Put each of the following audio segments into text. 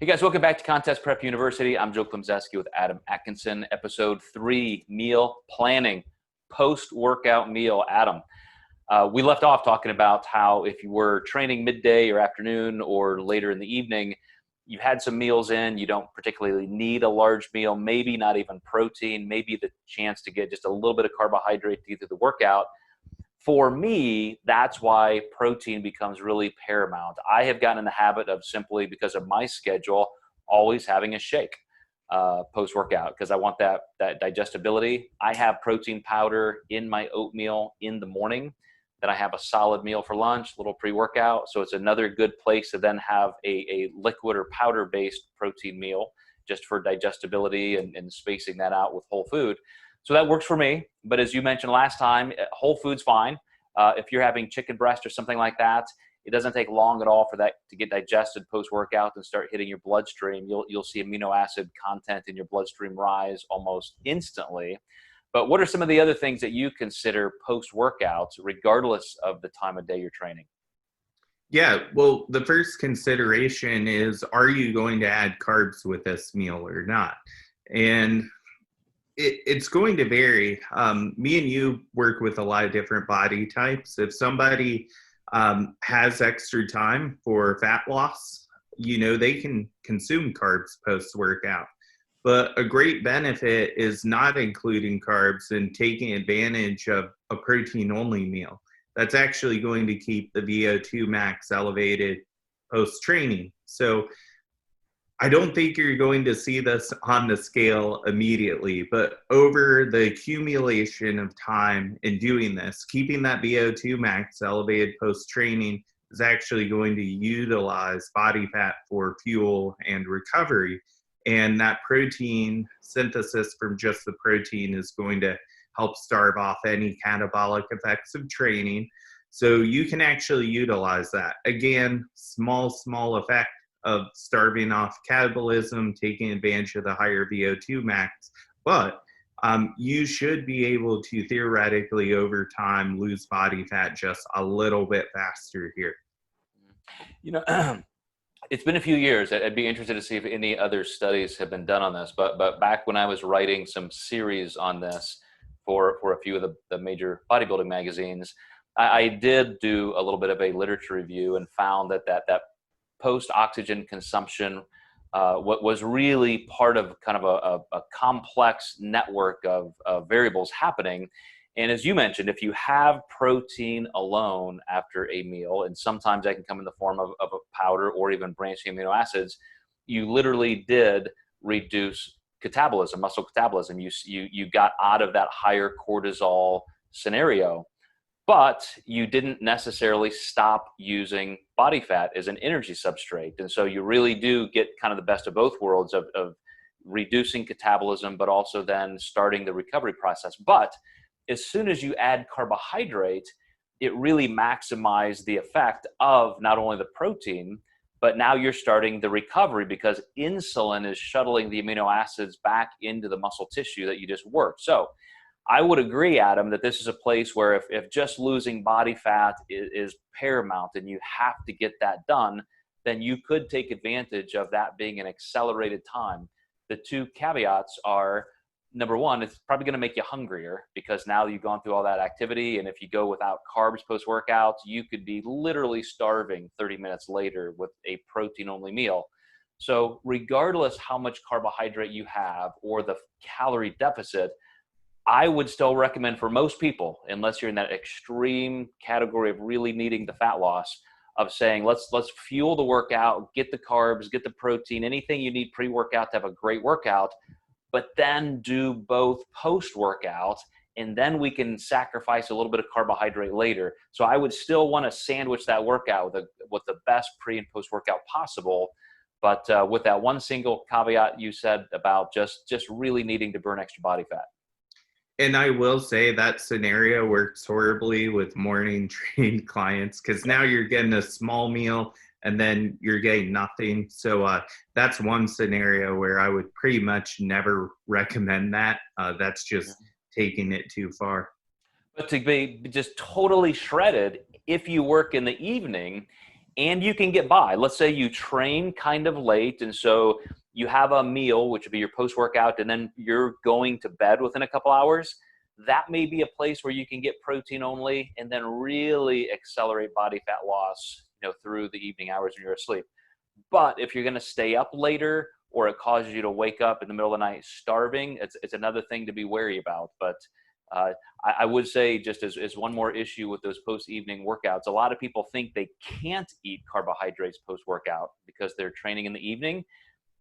Hey guys, welcome back to Contest Prep University. I'm Joe Klemczewski with Adam Atkinson, episode 3, meal planning, post-workout meal. Adam, we left off talking about how if you were training midday or afternoon or later in the evening, you've had some meals in, you don't particularly need a large meal, maybe not even protein, maybe the chance to get just a little bit of carbohydrate through the workout. For me, that's why protein becomes really paramount. I have gotten in the habit of simply, because of my schedule, always having a shake post-workout because I want that digestibility. I have protein powder in my oatmeal in the morning. Then I have a solid meal for lunch, a little pre-workout. So it's another good place to then have a liquid or powder-based protein meal just for digestibility and spacing that out with whole food. So that works for me. But as you mentioned last time, whole food's fine. If you're having chicken breast or something like that, it doesn't take long at all for that to get digested post-workout and start hitting your bloodstream. You'll see amino acid content in your bloodstream rise almost instantly. But what are some of the other things that you consider post-workouts, regardless of the time of day you're training? Yeah, well, the first consideration is, are you going to add carbs with this meal or not? And it's going to vary. Me and you work with a lot of different body types. If somebody has extra time for fat loss, they can consume carbs post-workout. But a great benefit is not including carbs and taking advantage of a protein-only meal. That's actually going to keep the VO2 max elevated post-training. So I don't think you're going to see this on the scale immediately, but over the accumulation of time in doing this, keeping that VO2 max elevated post-training is actually going to utilize body fat for fuel and recovery. And that protein synthesis from just the protein is going to help starve off any catabolic effects of training. So you can actually utilize that. Again, small effect of starving off catabolism, taking advantage of the higher VO2 max, but you should be able to theoretically over time lose body fat just a little bit faster here. It's been a few years. I'd be interested to see if any other studies have been done on this, but back when I was writing some series on this for a few of the major bodybuilding magazines, I did do a little bit of a literature review and found that post-oxygen consumption what was really part of kind of a complex network of variables happening. And as you mentioned, if you have protein alone after a meal, and sometimes that can come in the form of a powder or even branching amino acids, you literally did reduce catabolism, muscle catabolism. You got out of that higher cortisol scenario. But you didn't necessarily stop using body fat as an energy substrate. And so you really do get kind of the best of both worlds of reducing catabolism, but also then starting the recovery process. But as soon as you add carbohydrate, it really maximizes the effect of not only the protein, but now you're starting the recovery because insulin is shuttling the amino acids back into the muscle tissue that you just worked. So I would agree, Adam, that this is a place where if just losing body fat is paramount and you have to get that done, then you could take advantage of that being an accelerated time. The two caveats are, number one, it's probably going to make you hungrier because now you've gone through all that activity. And if you go without carbs post-workout, you could be literally starving 30 minutes later with a protein-only meal. So regardless how much carbohydrate you have or the calorie deficit, I would still recommend for most people, unless you're in that extreme category of really needing the fat loss, of saying, let's fuel the workout, get the carbs, get the protein, anything you need pre-workout to have a great workout, but then do both post-workout, and then we can sacrifice a little bit of carbohydrate later. So I would still want to sandwich that workout with the best pre and post-workout possible, but with that one single caveat you said about just really needing to burn extra body fat. And I will say that scenario works horribly with morning trained clients because now you're getting a small meal and then you're getting nothing. So that's one scenario where I would pretty much never recommend that. That's just taking it too far. But to be just totally shredded, if you work in the evening and you can get by. Let's say you train kind of late, and so you have a meal, which would be your post-workout, and then you're going to bed within a couple hours. That may be a place where you can get protein only and then really accelerate body fat loss, through the evening hours when you're asleep. But if you're going to stay up later, or it causes you to wake up in the middle of the night starving, it's another thing to be wary about. But I would say, just as one more issue with those post-evening workouts, a lot of people think they can't eat carbohydrates post-workout because they're training in the evening.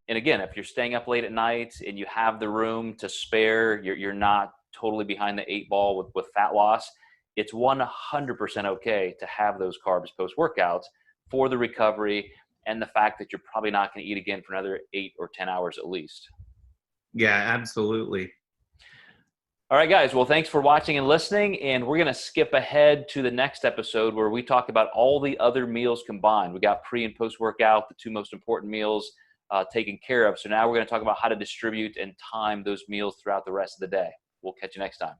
And again, if you're staying up late at night and you have the room to spare, you're not totally behind the 8 ball with fat loss, it's 100% okay to have those carbs post-workouts for the recovery and the fact that you're probably not going to eat again for another 8 or 10 hours at least. Yeah, absolutely. All right, guys. Well, thanks for watching and listening. And we're going to skip ahead to the next episode where we talk about all the other meals combined. We got pre and post workout, the 2 most important meals taken care of. So now we're going to talk about how to distribute and time those meals throughout the rest of the day. We'll catch you next time.